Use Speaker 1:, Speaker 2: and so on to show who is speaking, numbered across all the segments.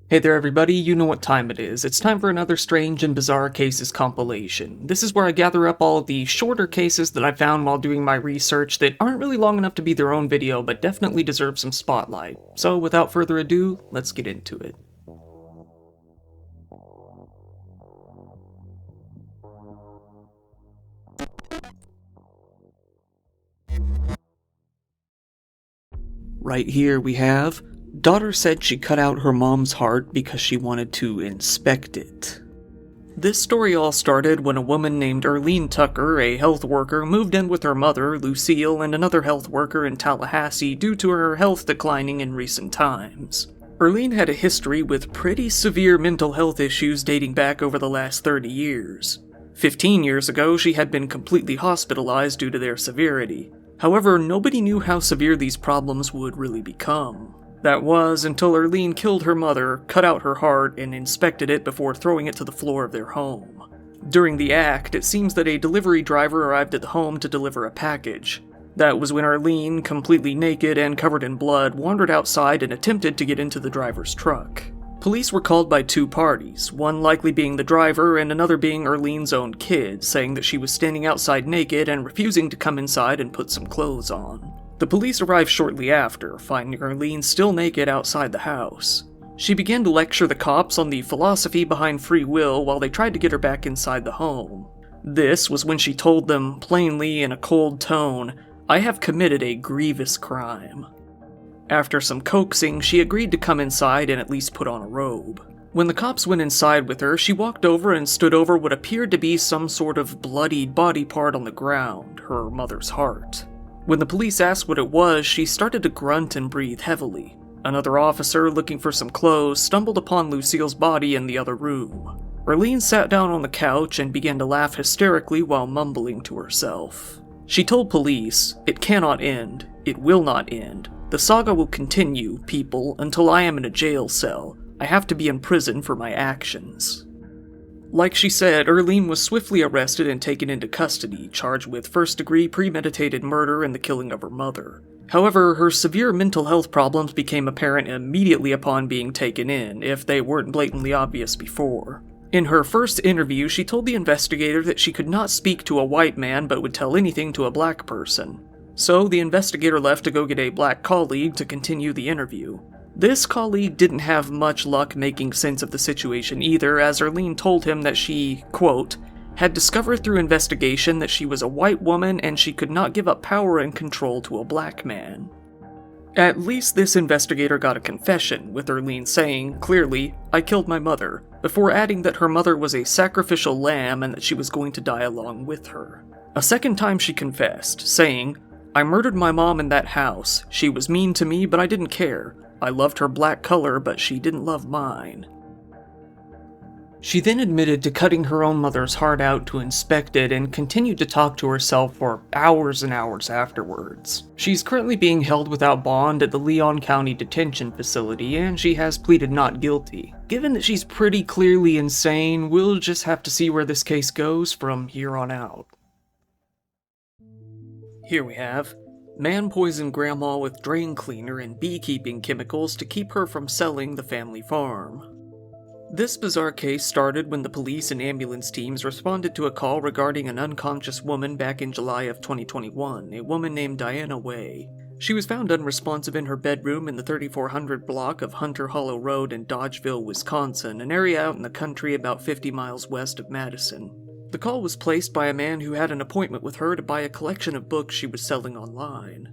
Speaker 1: Hey there everybody, you know what time it is. It's time for another Strange and Bizarre Cases compilation. This is where I gather up all of the shorter cases that I found while doing my research that aren't really long enough to be their own video, but definitely deserve some spotlight. So without further ado, let's get into it. Right here we have, daughter said she cut out her mom's heart because she wanted to inspect it. This story all started when a woman named Erlene Tucker, a health worker, moved in with her mother, Lucille, and another health worker in Tallahassee due to her health declining in recent times. Erlene had a history with pretty severe mental health issues dating back over the last 30 years. 15 years ago, she had been completely hospitalized due to their severity. However, nobody knew how severe these problems would really become. That was until Erlene killed her mother, cut out her heart, and inspected it before throwing it to the floor of their home. During the act, it seems that a delivery driver arrived at the home to deliver a package. That was when Erlene, completely naked and covered in blood, wandered outside and attempted to get into the driver's truck. Police were called by two parties, one likely being the driver and another being Erlene's own kid, saying that she was standing outside naked and refusing to come inside and put some clothes on. The police arrived shortly after, finding Erlene still naked outside the house. She began to lecture the cops on the philosophy behind free will while they tried to get her back inside the home. This was when she told them, plainly in a cold tone, "I have committed a grievous crime." After some coaxing, she agreed to come inside and at least put on a robe. When the cops went inside with her, she walked over and stood over what appeared to be some sort of bloodied body part on the ground, her mother's heart. When the police asked what it was, she started to grunt and breathe heavily. Another officer, looking for some clothes, stumbled upon Lucille's body in the other room. Erlene sat down on the couch and began to laugh hysterically while mumbling to herself. She told police, "It cannot end. It will not end. The saga will continue, people, until I am in a jail cell. I have to be in prison for my actions." Like she said, Erlene was swiftly arrested and taken into custody, charged with first-degree premeditated murder and the killing of her mother. However, her severe mental health problems became apparent immediately upon being taken in, if they weren't blatantly obvious before. In her first interview, she told the investigator that she could not speak to a white man but would tell anything to a black person. So the investigator left to go get a black colleague to continue the interview. This colleague didn't have much luck making sense of the situation either, as Erlene told him that she, quote, had discovered through investigation that she was a white woman and she could not give up power and control to a black man. At least this investigator got a confession, with Erlene saying, clearly, "I killed my mother," before adding that her mother was a sacrificial lamb and that she was going to die along with her. A second time she confessed, saying, "I murdered my mom in that house. She was mean to me, but I didn't care. I loved her black color, but she didn't love mine." She then admitted to cutting her own mother's heart out to inspect it and continued to talk to herself for hours and hours afterwards. She's currently being held without bond at the Leon County Detention Facility, and she has pleaded not guilty. Given that she's pretty clearly insane, we'll just have to see where this case goes from here on out. Here we have, man poisoned grandma with drain cleaner and beekeeping chemicals to keep her from selling the family farm. This bizarre case started when the police and ambulance teams responded to a call regarding an unconscious woman back in July of 2021, a woman named Diana Way. She was found unresponsive in her bedroom in the 3400 block of Hunter Hollow Road in Dodgeville, Wisconsin, an area out in the country about 50 miles west of Madison. The call was placed by a man who had an appointment with her to buy a collection of books she was selling online.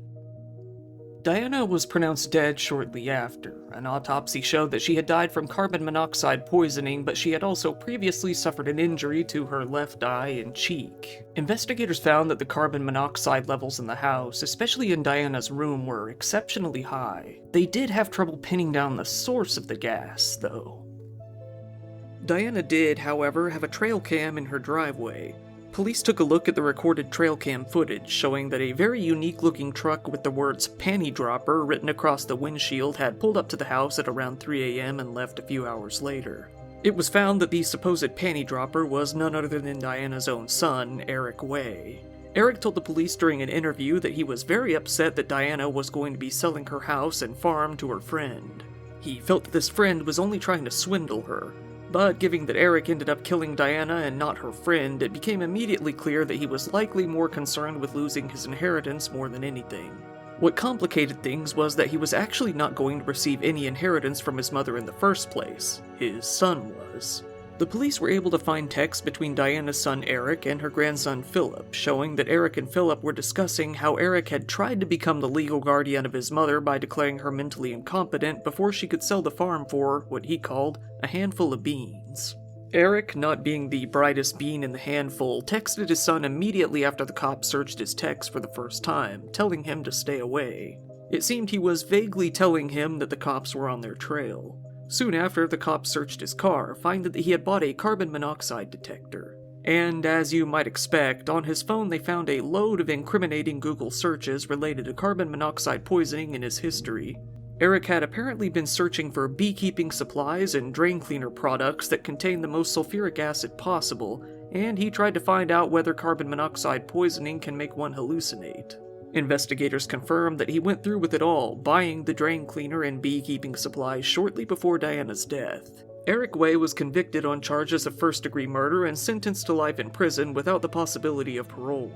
Speaker 1: Diana was pronounced dead shortly after. An autopsy showed that she had died from carbon monoxide poisoning, but she had also previously suffered an injury to her left eye and cheek. Investigators found that the carbon monoxide levels in the house, especially in Diana's room, were exceptionally high. They did have trouble pinning down the source of the gas, though. Diana did, however, have a trail cam in her driveway. Police took a look at the recorded trail cam footage, showing that a very unique-looking truck with the words "panty dropper" written across the windshield had pulled up to the house at around 3 a.m. and left a few hours later. It was found that the supposed panty dropper was none other than Diana's own son, Eric Way. Eric told the police during an interview that he was very upset that Diana was going to be selling her house and farm to her friend. He felt that this friend was only trying to swindle her, but given that Eric ended up killing Diana and not her friend, it became immediately clear that he was likely more concerned with losing his inheritance more than anything. What complicated things was that he was actually not going to receive any inheritance from his mother in the first place. His son was. The police were able to find texts between Diana's son Eric and her grandson Philip, showing that Eric and Philip were discussing how Eric had tried to become the legal guardian of his mother by declaring her mentally incompetent before she could sell the farm for, what he called, a handful of beans. Eric, not being the brightest bean in the handful, texted his son immediately after the cops searched his text for the first time, telling him to stay away. It seemed he was vaguely telling him that the cops were on their trail. Soon after, the cops searched his car, finding that he had bought a carbon monoxide detector. And as you might expect, on his phone they found a load of incriminating Google searches related to carbon monoxide poisoning in his history. Eric had apparently been searching for beekeeping supplies and drain cleaner products that contained the most sulfuric acid possible, and he tried to find out whether carbon monoxide poisoning can make one hallucinate. Investigators confirmed that he went through with it all, buying the drain cleaner and beekeeping supplies shortly before Diana's death. Eric Way was convicted on charges of first-degree murder and sentenced to life in prison without the possibility of parole.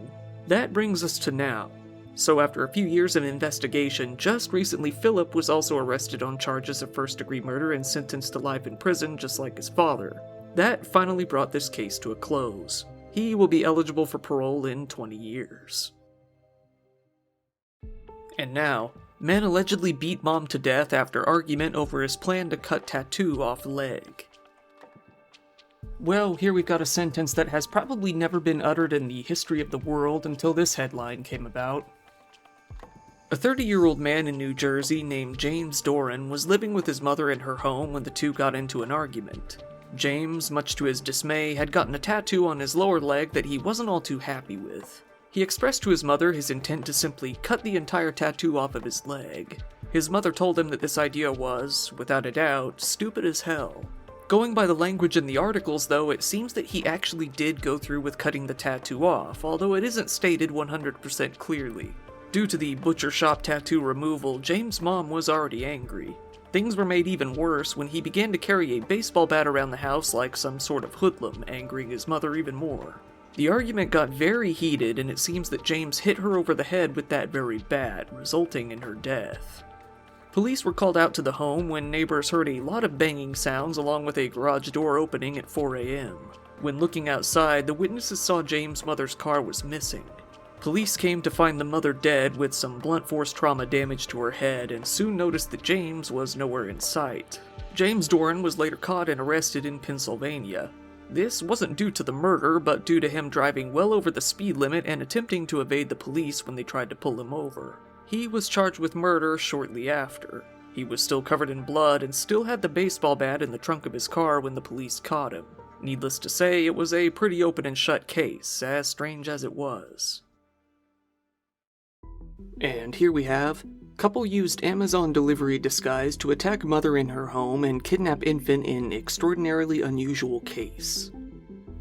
Speaker 1: That brings us to now. So after a few years of investigation, just recently Philip was also arrested on charges of first-degree murder and sentenced to life in prison just like his father. That finally brought this case to a close. He will be eligible for parole in 20 years. And now, man allegedly beat mom to death after argument over his plan to cut tattoo off leg. Well, here we've got a sentence that has probably never been uttered in the history of the world until this headline came about. A 30-year-old man in New Jersey named James Doran was living with his mother in her home when the two got into an argument. James, much to his dismay, had gotten a tattoo on his lower leg that he wasn't all too happy with. He expressed to his mother his intent to simply cut the entire tattoo off of his leg. His mother told him that this idea was, without a doubt, stupid as hell. Going by the language in the articles, though, it seems that he actually did go through with cutting the tattoo off, although it isn't stated 100% clearly. Due to the butcher shop tattoo removal, James' mom was already angry. Things were made even worse when he began to carry a baseball bat around the house like some sort of hoodlum, angering his mother even more. The argument got very heated, and it seems that James hit her over the head with that very bat, resulting in her death. Police were called out to the home when neighbors heard a lot of banging sounds along with a garage door opening at 4 a.m. When looking outside, the witnesses saw James' mother's car was missing. Police came to find the mother dead with some blunt force trauma damage to her head, and soon noticed that James was nowhere in sight. James Doran was later caught and arrested in Pennsylvania. This wasn't due to the murder, but due to him driving well over the speed limit and attempting to evade the police when they tried to pull him over. He was charged with murder shortly after. He was still covered in blood and still had the baseball bat in the trunk of his car when the police caught him. Needless to say, it was a pretty open and shut case, as strange as it was. And here we have, couple used Amazon delivery disguise to attack mother in her home and kidnap infant in extraordinarily unusual case.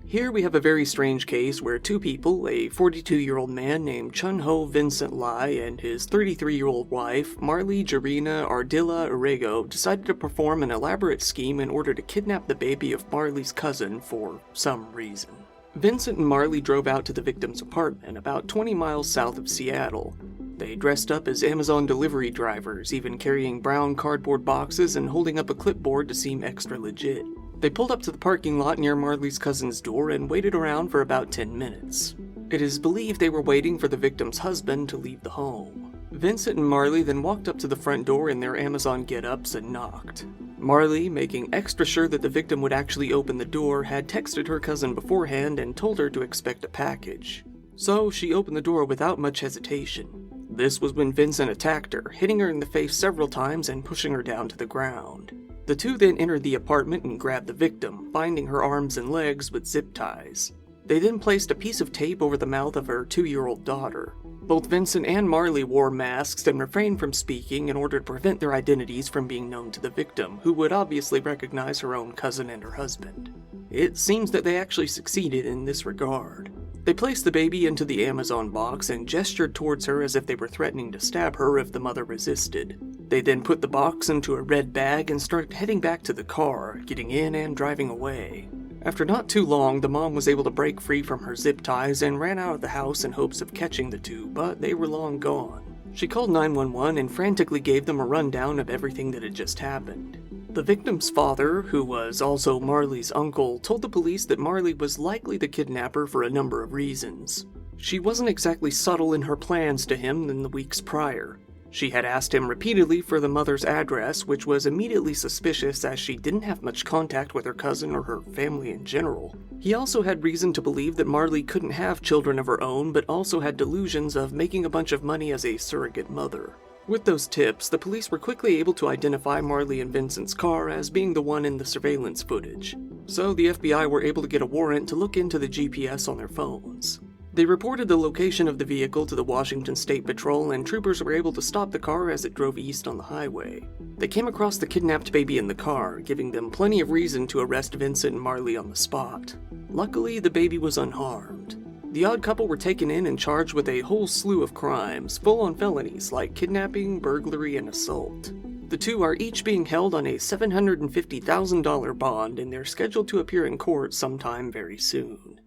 Speaker 1: Here we have a very strange case where two people, a 42-year-old man named Chun-Ho Vincent Lai and his 33-year-old wife, Marley Jarina Ardila Arrego, decided to perform an elaborate scheme in order to kidnap the baby of Marley's cousin for some reason. Vincent and Marley drove out to the victim's apartment, about 20 miles south of Seattle. They dressed up as Amazon delivery drivers, even carrying brown cardboard boxes and holding up a clipboard to seem extra legit. They pulled up to the parking lot near Marley's cousin's door and waited around for about 10 minutes. It is believed they were waiting for the victim's husband to leave the home. Vincent and Marley then walked up to the front door in their Amazon get-ups and knocked. Marley, making extra sure that the victim would actually open the door, had texted her cousin beforehand and told her to expect a package. So she opened the door without much hesitation. This was when Vincent attacked her, hitting her in the face several times and pushing her down to the ground. The two then entered the apartment and grabbed the victim, binding her arms and legs with zip ties. They then placed a piece of tape over the mouth of her 2-year-old daughter. Both Vincent and Marley wore masks and refrained from speaking in order to prevent their identities from being known to the victim, who would obviously recognize her own cousin and her husband. It seems that they actually succeeded in this regard. They placed the baby into the Amazon box and gestured towards her as if they were threatening to stab her if the mother resisted. They then put the box into a red bag and started heading back to the car, getting in and driving away. After not too long, the mom was able to break free from her zip ties and ran out of the house in hopes of catching the two, but they were long gone. She called 911 and frantically gave them a rundown of everything that had just happened. The victim's father, who was also Marley's uncle, told the police that Marley was likely the kidnapper for a number of reasons. She wasn't exactly subtle in her plans to him in the weeks prior. She had asked him repeatedly for the mother's address, which was immediately suspicious as she didn't have much contact with her cousin or her family in general. He also had reason to believe that Marley couldn't have children of her own, but also had delusions of making a bunch of money as a surrogate mother. With those tips, the police were quickly able to identify Marley and Vincent's car as being the one in the surveillance footage. So the FBI were able to get a warrant to look into the GPS on their phones. They reported the location of the vehicle to the Washington State Patrol, and troopers were able to stop the car as it drove east on the highway. They came across the kidnapped baby in the car, giving them plenty of reason to arrest Vincent and Marley on the spot. Luckily, the baby was unharmed. The odd couple were taken in and charged with a whole slew of crimes, full-on felonies like kidnapping, burglary, and assault. The two are each being held on a $750,000 bond, and they're scheduled to appear in court sometime very soon.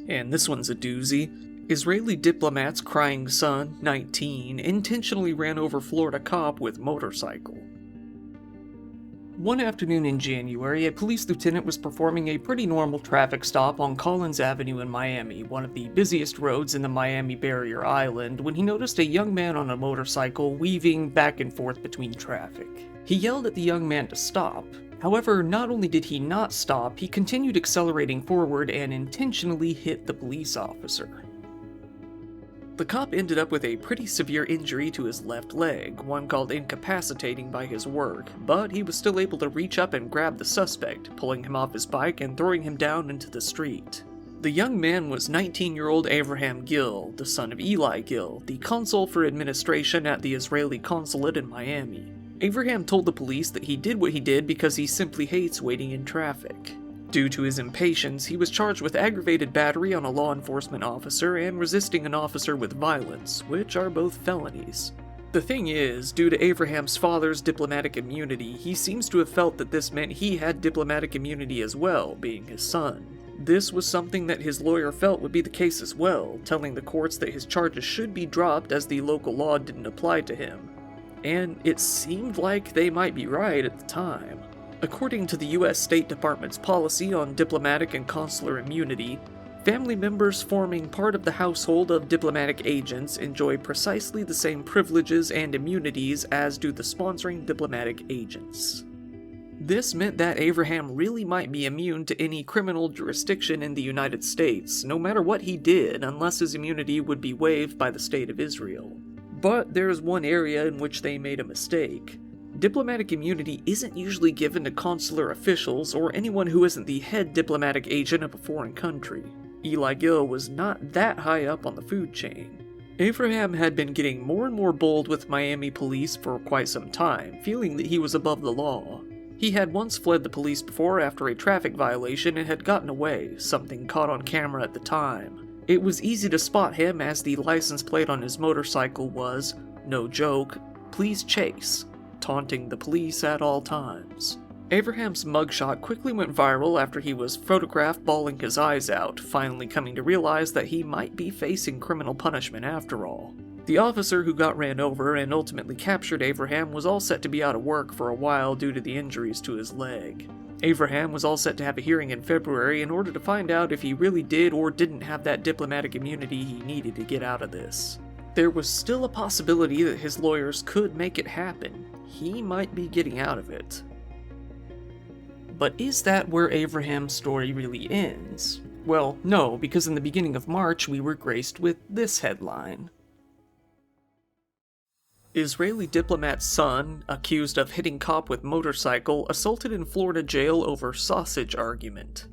Speaker 1: And this one's a doozy. Israeli diplomat's crying son, 19, intentionally ran over Florida cop with motorcycle. One afternoon in January, a police lieutenant was performing a pretty normal traffic stop on Collins Avenue in Miami, one of the busiest roads in the Miami Barrier Island, when he noticed a young man on a motorcycle weaving back and forth between traffic. He yelled at the young man to stop. However, not only did he not stop, he continued accelerating forward and intentionally hit the police officer. The cop ended up with a pretty severe injury to his left leg, one called incapacitating by his work, but he was still able to reach up and grab the suspect, pulling him off his bike and throwing him down into the street. The young man was 19-year-old Avraham Gil, the son of Eli Gil, the consul for administration at the Israeli consulate in Miami. Avraham told the police that he did what he did because he simply hates waiting in traffic. Due to his impatience, he was charged with aggravated battery on a law enforcement officer and resisting an officer with violence, which are both felonies. The thing is, due to Avraham's father's diplomatic immunity, he seems to have felt that this meant he had diplomatic immunity as well, being his son. This was something that his lawyer felt would be the case as well, telling the courts that his charges should be dropped as the local law didn't apply to him. And it seemed like they might be right at the time. According to the U.S. State Department's policy on diplomatic and consular immunity, family members forming part of the household of diplomatic agents enjoy precisely the same privileges and immunities as do the sponsoring diplomatic agents. This meant that Avraham really might be immune to any criminal jurisdiction in the United States, no matter what he did, unless his immunity would be waived by the State of Israel. But there's one area in which they made a mistake. Diplomatic immunity isn't usually given to consular officials or anyone who isn't the head diplomatic agent of a foreign country. Eli Gil was not that high up on the food chain. Avraham had been getting more and more bold with Miami police for quite some time, feeling that he was above the law. He had once fled the police before after a traffic violation and had gotten away, something caught on camera at the time. It was easy to spot him as the license plate on his motorcycle was, no joke, "Please chase," taunting the police at all times. Abraham's mugshot quickly went viral after he was photographed bawling his eyes out, finally coming to realize that he might be facing criminal punishment after all. The officer who got ran over and ultimately captured Avraham was all set to be out of work for a while due to the injuries to his leg. Avraham was all set to have a hearing in February in order to find out if he really did or didn't have that diplomatic immunity he needed to get out of this. There was still a possibility that his lawyers could make it happen. He might be getting out of it. But is that where Avraham's story really ends? Well, no, because in the beginning of March we were graced with this headline. Israeli diplomat's son, accused of hitting cop with motorcycle, assaulted in Florida jail over sausage argument.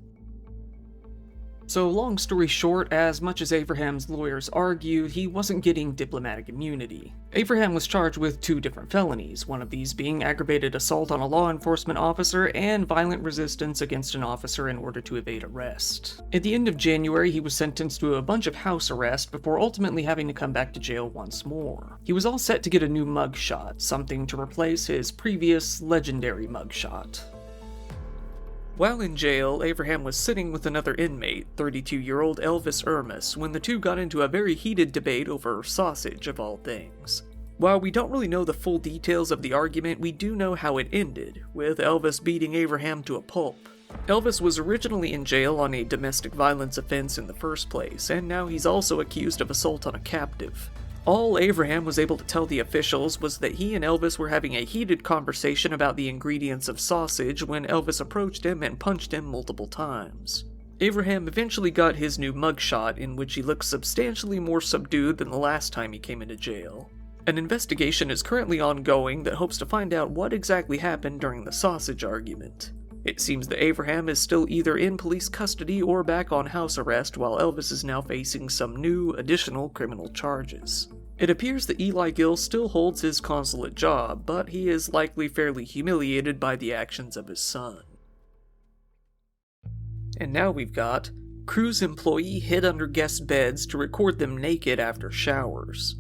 Speaker 1: So long story short, as much as Abraham's lawyers argued, he wasn't getting diplomatic immunity. Abraham was charged with 2 different felonies, one of these being aggravated assault on a law enforcement officer and violent resistance against an officer in order to evade arrest. At the end of January, he was sentenced to a bunch of house arrest before ultimately having to come back to jail once more. He was all set to get a new mugshot, something to replace his previous legendary mugshot. While in jail, Abraham was sitting with another inmate, 32-year-old Elvis Ermis, when the two got into a very heated debate over sausage of all things. While we don't really know the full details of the argument, we do know how it ended, with Elvis beating Abraham to a pulp. Elvis was originally in jail on a domestic violence offense in the first place, and now he's also accused of assault on a captive. All Abraham was able to tell the officials was that he and Elvis were having a heated conversation about the ingredients of sausage when Elvis approached him and punched him multiple times. Abraham eventually got his new mugshot, in which he looks substantially more subdued than the last time he came into jail. An investigation is currently ongoing that hopes to find out what exactly happened during the sausage argument. It seems that Abraham is still either in police custody or back on house arrest, while Elvis is now facing some new, additional criminal charges. It appears that Eli Gill still holds his consulate job, but he is likely fairly humiliated by the actions of his son. And now we've got cruise employee hid under guest beds to record them naked after showers.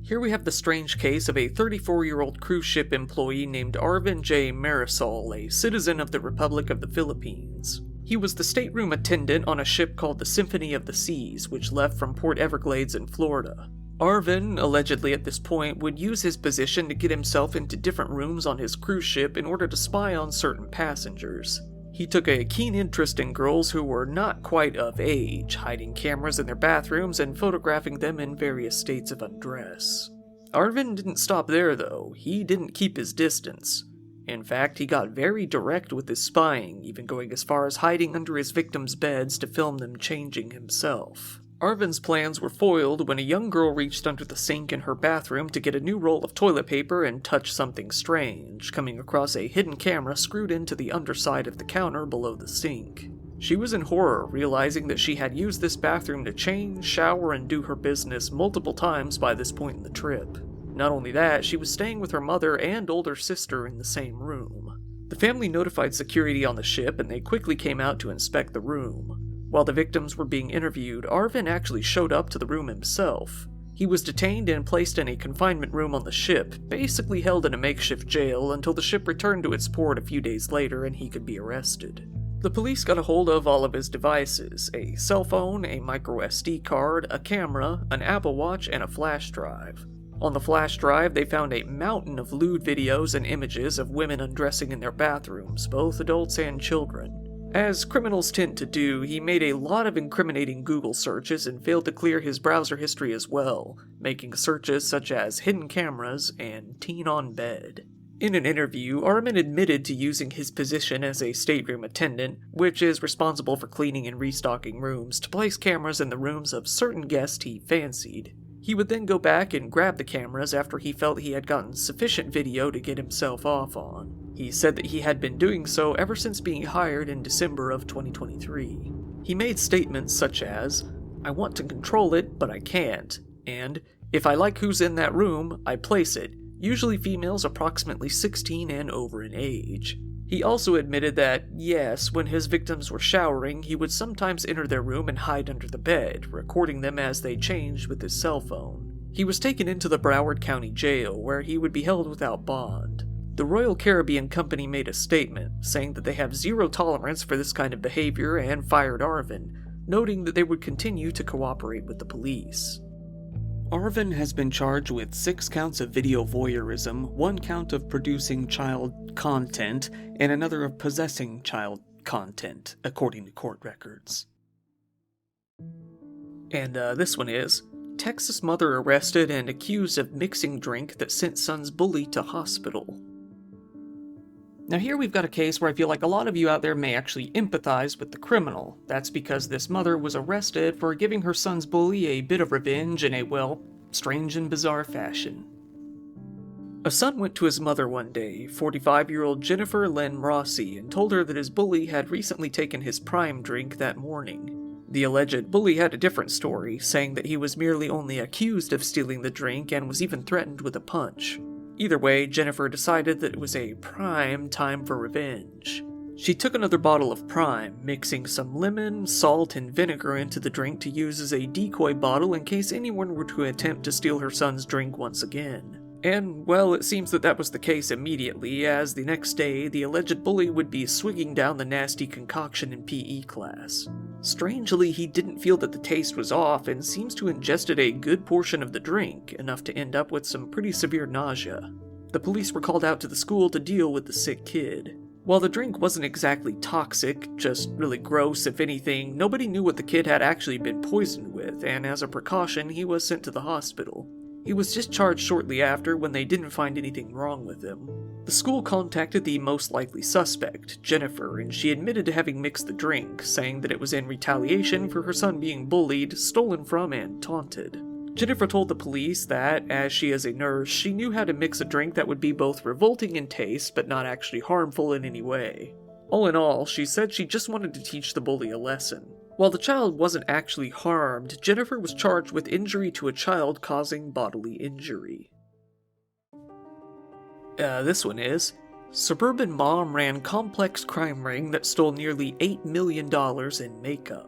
Speaker 1: Here we have the strange case of a 34-year-old cruise ship employee named Arvin J. Marisol, a citizen of the Republic of the Philippines. He was the stateroom attendant on a ship called the Symphony of the Seas, which left from Port Everglades in Florida. Arvin, allegedly at this point, would use his position to get himself into different rooms on his cruise ship in order to spy on certain passengers. He took a keen interest in girls who were not quite of age, hiding cameras in their bathrooms and photographing them in various states of undress. Arvin didn't stop there though, he didn't keep his distance. In fact, he got very direct with his spying, even going as far as hiding under his victims' beds to film them changing himself. Arvin's plans were foiled when a young girl reached under the sink in her bathroom to get a new roll of toilet paper and touch something strange, coming across a hidden camera screwed into the underside of the counter below the sink. She was in horror, realizing that she had used this bathroom to change, shower, and do her business multiple times by this point in the trip. Not only that, she was staying with her mother and older sister in the same room. The family notified security on the ship, and they quickly came out to inspect the room. While the victims were being interviewed, Arvin actually showed up to the room himself. He was detained and placed in a confinement room on the ship, basically held in a makeshift jail until the ship returned to its port a few days later and he could be arrested. The police got a hold of all of his devices: a cell phone, a micro SD card, a camera, an Apple Watch, and a flash drive. On the flash drive, they found a mountain of lewd videos and images of women undressing in their bathrooms, both adults and children. As criminals tend to do, he made a lot of incriminating Google searches and failed to clear his browser history as well, making searches such as hidden cameras and teen on bed. In an interview, Armin admitted to using his position as a stateroom attendant, which is responsible for cleaning and restocking rooms, to place cameras in the rooms of certain guests he fancied. He would then go back and grab the cameras after he felt he had gotten sufficient video to get himself off on. He said that he had been doing so ever since being hired in December of 2023. He made statements such as, "I want to control it, but I can't," and "If I like who's in that room, I place it, usually females approximately 16 and over in age." He also admitted that, yes, when his victims were showering, he would sometimes enter their room and hide under the bed, recording them as they changed with his cell phone. He was taken into the Broward County Jail, where he would be held without bond. The Royal Caribbean Company made a statement, saying that they have zero tolerance for this kind of behavior and fired Arvin, noting that they would continue to cooperate with the police. Arvin has been charged with 6 counts of video voyeurism, 1 count of producing child content, and another of possessing child content, according to court records. And this one is, Texas mother arrested and accused of mixing drink that sent son's bully to hospital. Now here we've got a case where I feel like a lot of you out there may actually empathize with the criminal. That's because this mother was arrested for giving her son's bully a bit of revenge in a, well, strange and bizarre fashion. A son went to his mother one day, 45-year-old Jennifer Lynn Rossi, and told her that his bully had recently taken his prime drink that morning. The alleged bully had a different story, saying that he was merely only accused of stealing the drink and was even threatened with a punch. Either way, Jennifer decided that it was a prime time for revenge. She took another bottle of Prime, mixing some lemon, salt, and vinegar into the drink to use as a decoy bottle in case anyone were to attempt to steal her son's drink once again. And, well, it seems that was the case immediately, as the next day, the alleged bully would be swigging down the nasty concoction in PE class. Strangely, he didn't feel that the taste was off and seems to have ingested a good portion of the drink, enough to end up with some pretty severe nausea. The police were called out to the school to deal with the sick kid. While the drink wasn't exactly toxic, just really gross if anything, nobody knew what the kid had actually been poisoned with, and as a precaution, he was sent to the hospital. He was discharged shortly after when they didn't find anything wrong with him. The school contacted the most likely suspect, Jennifer, and she admitted to having mixed the drink, saying that it was in retaliation for her son being bullied, stolen from, and taunted. Jennifer told the police that, as she is a nurse, she knew how to mix a drink that would be both revolting in taste but not actually harmful in any way. All in all, she said she just wanted to teach the bully a lesson. While the child wasn't actually harmed, Jennifer was charged with injury to a child causing bodily injury. This one is, Suburban mom ran complex crime ring that stole nearly $8 million in makeup.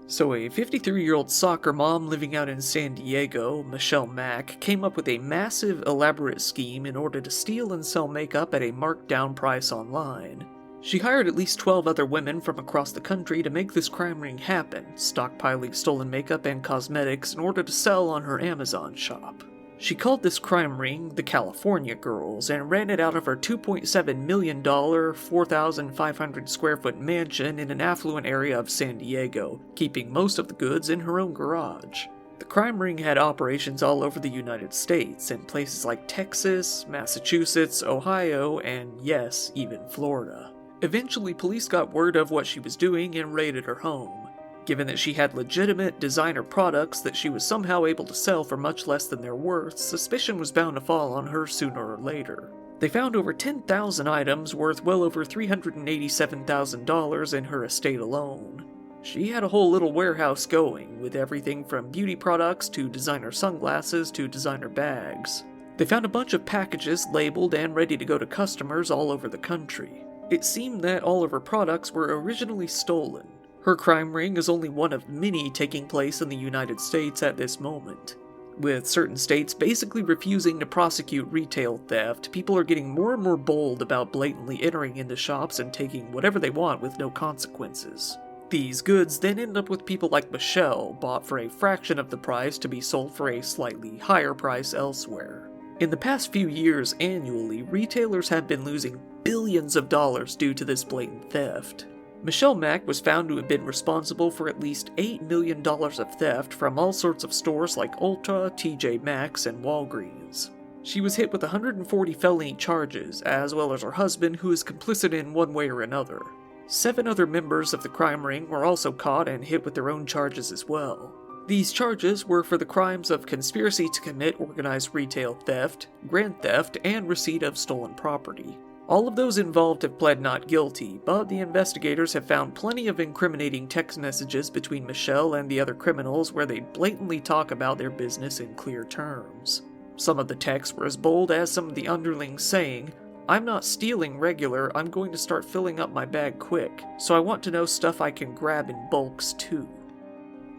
Speaker 1: So a 53-year-old soccer mom living out in San Diego, Michelle Mack, came up with a massive, elaborate scheme in order to steal and sell makeup at a marked-down price online. She hired at least 12 other women from across the country to make this crime ring happen, stockpiling stolen makeup and cosmetics in order to sell on her Amazon shop. She called this crime ring the California Girls and ran it out of her $2.7 million, 4,500 square foot mansion in an affluent area of San Diego, keeping most of the goods in her own garage. The crime ring had operations all over the United States, in places like Texas, Massachusetts, Ohio, and yes, even Florida. Eventually, police got word of what she was doing and raided her home. Given that she had legitimate designer products that she was somehow able to sell for much less than their worth, suspicion was bound to fall on her sooner or later. They found over 10,000 items worth well over $387,000 in her estate alone. She had a whole little warehouse going, with everything from beauty products to designer sunglasses to designer bags. They found a bunch of packages labeled and ready to go to customers all over the country. It seemed that all of her products were originally stolen. Her crime ring is only one of many taking place in the United States at this moment. With certain states basically refusing to prosecute retail theft, people are getting more and more bold about blatantly entering into shops and taking whatever they want with no consequences. These goods then end up with people like Michelle, bought for a fraction of the price to be sold for a slightly higher price elsewhere. In the past few years, annually, retailers have been losing billions of dollars due to this blatant theft. Michelle Mack was found to have been responsible for at least $8 million of theft from all sorts of stores like Ulta, TJ Maxx, and Walgreens. She was hit with 140 felony charges, as well as her husband, who is complicit in one way or another. 7 other members of the crime ring were also caught and hit with their own charges as well. These charges were for the crimes of conspiracy to commit organized retail theft, grand theft, and receipt of stolen property. All of those involved have pled not guilty, but the investigators have found plenty of incriminating text messages between Michelle and the other criminals where they blatantly talk about their business in clear terms. Some of the texts were as bold as some of the underlings saying, "I'm not stealing regular, I'm going to start filling up my bag quick, so I want to know stuff I can grab in bulks too."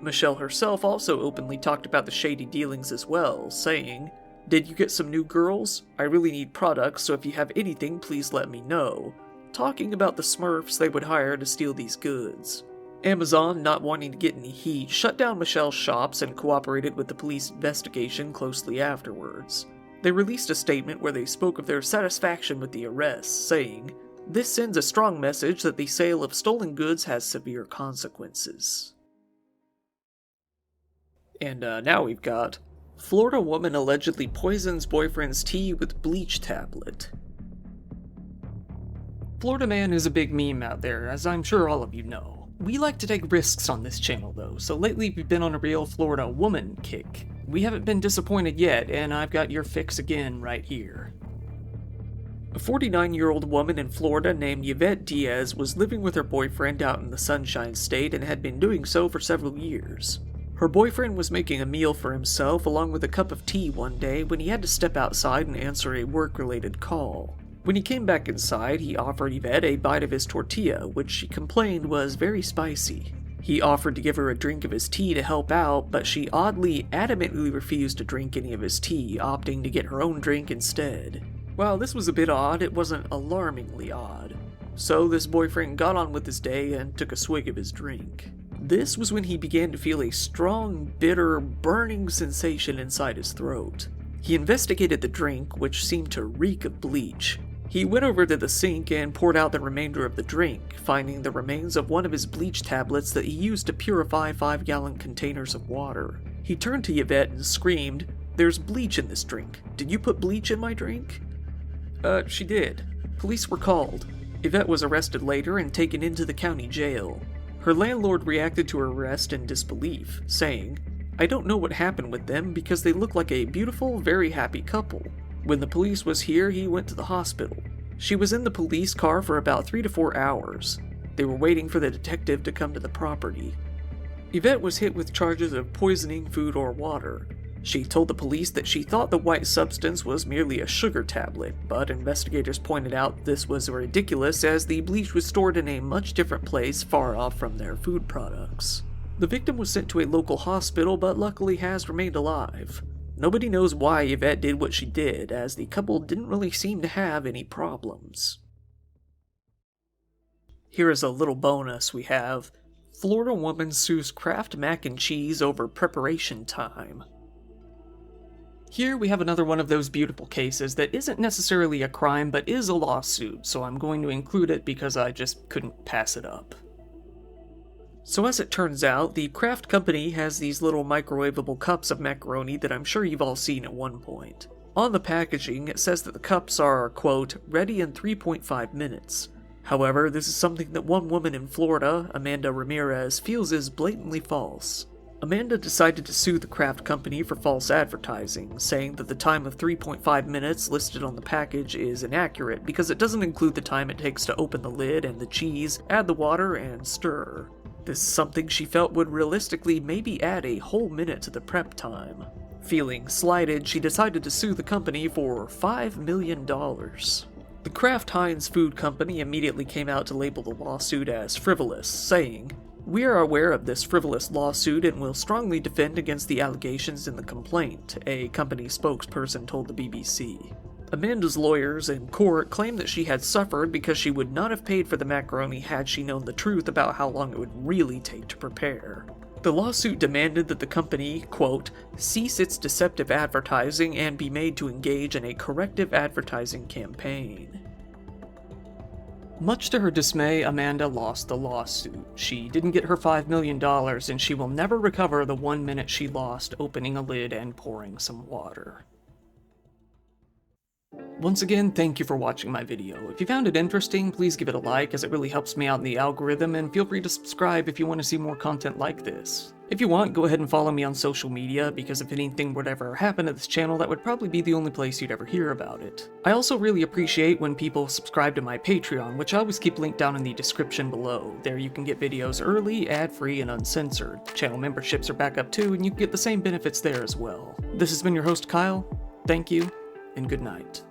Speaker 1: Michelle herself also openly talked about the shady dealings as well, saying, "Did you get some new girls? I really need products, so if you have anything, please let me know," talking about the smurfs they would hire to steal these goods. Amazon, not wanting to get any heat, shut down Michelle's shops and cooperated with the police investigation closely afterwards. They released a statement where they spoke of their satisfaction with the arrest, saying, "This sends a strong message that the sale of stolen goods has severe consequences." And now we've got Florida woman allegedly poisons boyfriend's tea with bleach tablet. Florida man is a big meme out there, as I'm sure all of you know. We like to take risks on this channel though, so lately we've been on a real Florida woman kick. We haven't been disappointed yet, and I've got your fix again right here. A 49-year-old woman in Florida named Yvette Diaz was living with her boyfriend out in the Sunshine State and had been doing so for several years. Her boyfriend was making a meal for himself along with a cup of tea one day when he had to step outside and answer a work-related call. When he came back inside, he offered Yvette a bite of his tortilla, which she complained was very spicy. He offered to give her a drink of his tea to help out, but she oddly, adamantly refused to drink any of his tea, opting to get her own drink instead. While this was a bit odd, it wasn't alarmingly odd. So this boyfriend got on with his day and took a swig of his drink. This was when he began to feel a strong, bitter, burning sensation inside his throat. He investigated the drink, which seemed to reek of bleach. He went over to the sink and poured out the remainder of the drink, finding the remains of one of his bleach tablets that he used to purify 5-gallon containers of water. He turned to Yvette and screamed, "There's bleach in this drink. Did you put bleach in my drink?" She did. Police were called. Yvette was arrested later and taken into the county jail. Her landlord reacted to her arrest in disbelief, saying, "I don't know what happened with them because they look like a beautiful, very happy couple." When the police was here, he went to the hospital. She was in the police car for about 3 to 4 hours. They were waiting for the detective to come to the property. Yvette was hit with charges of poisoning food or water. She told the police that she thought the white substance was merely a sugar tablet, but investigators pointed out this was ridiculous as the bleach was stored in a much different place far off from their food products. The victim was sent to a local hospital but luckily has remained alive. Nobody knows why Yvette did what she did, as the couple didn't really seem to have any problems. Here is a little bonus we have. Florida woman sues Kraft mac and cheese over preparation time. Here we have another one of those beautiful cases that isn't necessarily a crime but is a lawsuit, so I'm going to include it because I just couldn't pass it up. So as it turns out, the Kraft company has these little microwavable cups of macaroni that I'm sure you've all seen at one point. On the packaging, it says that the cups are, quote, ready in 3.5 minutes. However, this is something that one woman in Florida, Amanda Ramirez, feels is blatantly false. Amanda decided to sue the Kraft company for false advertising, saying that the time of 3.5 minutes listed on the package is inaccurate because it doesn't include the time it takes to open the lid and the cheese, add the water, and stir. This is something she felt would realistically maybe add a whole minute to the prep time. Feeling slighted, she decided to sue the company for $5 million. The Kraft Heinz Food Company immediately came out to label the lawsuit as frivolous, saying, "We are aware of this frivolous lawsuit and will strongly defend against the allegations in the complaint," a company spokesperson told the BBC. Amanda's lawyers in court claimed that she had suffered because she would not have paid for the macaroni had she known the truth about how long it would really take to prepare. The lawsuit demanded that the company, quote, cease its deceptive advertising and be made to engage in a corrective advertising campaign. Much to her dismay, Amanda lost the lawsuit. She didn't get her $5 million, and she will never recover the 1 minute she lost opening a lid and pouring some water. Once again, thank you for watching my video. If you found it interesting, please give it a like as it really helps me out in the algorithm, and feel free to subscribe if you want to see more content like this. If you want, go ahead and follow me on social media, because if anything would ever happen to this channel, that would probably be the only place you'd ever hear about it. I also really appreciate when people subscribe to my Patreon, which I always keep linked down in the description below. There you can get videos early, ad-free, and uncensored. Channel memberships are back up too, and you can get the same benefits there as well. This has been your host, Kyle. Thank you, and good night.